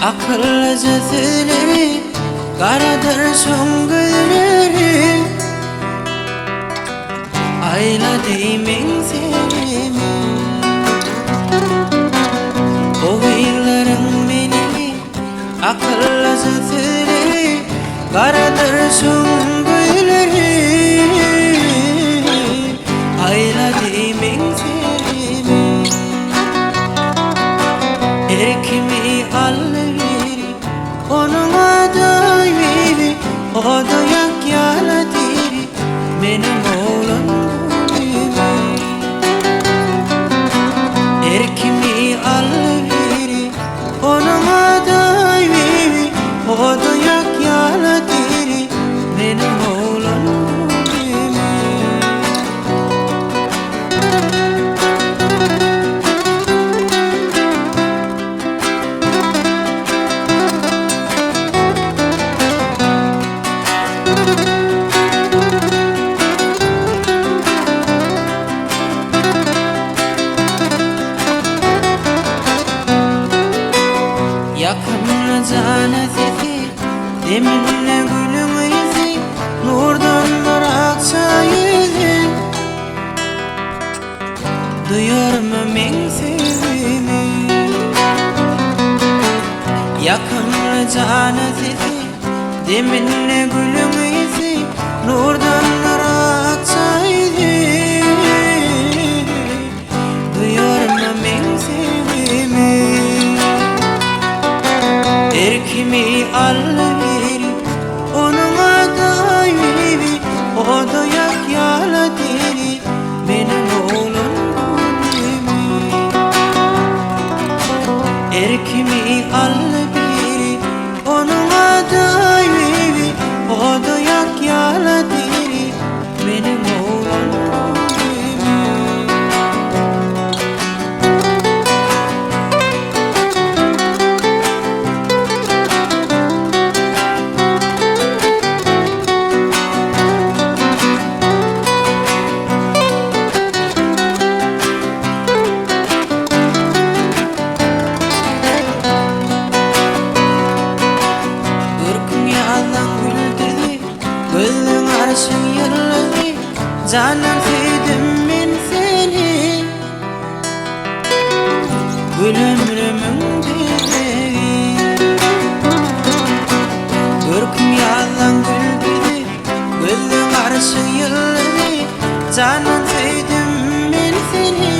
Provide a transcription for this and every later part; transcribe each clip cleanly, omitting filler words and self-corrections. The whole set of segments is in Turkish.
akıllıca söyleri, karadır şongülleri. Ayla değmen sevimi, oğulların beni akıllıca söyleri, karadır şongülleri. Ayla değmen sevimi, erkimi alveri, onun adayı, o da yak yalatiri, benim oğlum gibi. Erkimi alveri, onun adayı, o da yak yalatiri, benim oğlum gibi. Yakın cana sesi, deminle gülün izi, nurdan bıraksa yüzü. Duyuyor mu men sevimi? Yakın cana sesi, deminle gülün izi, nurdan bıraksa yüzü. Duyuyor mu men sevimi? Erkimi alveri, onun adayı, o da yak yalatiri, benim oğlum gibi. Erkimi alveri, onun adayı, o da yak yalatiri, benim oğlum gibi. Gözün arşın yılladı, canım sevdim ben seni. Gül ömrümün bebeği, görkün yalan güldürdü. Gözün arşın yılladı, canım sevdim ben seni.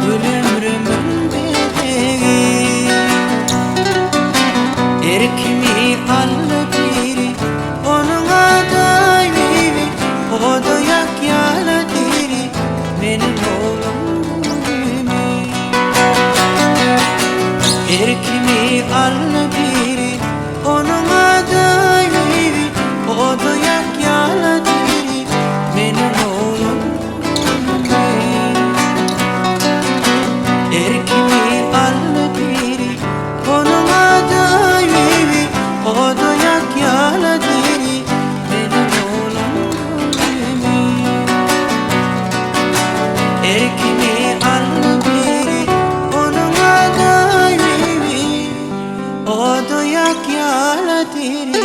Gül ömrümün bebeği, erkimi alveri, onun adayı, o da yak yalatiri, benim oğlum gibi. Erkimi alveri, onun adayı, o da yak yalatiri, benim oğlum gibi. Erkimi alveri, onun adayı, o da yak yalatiri, benim oğlum gibi. Erkimi alveri, onun adayı, o da yak yalatiri.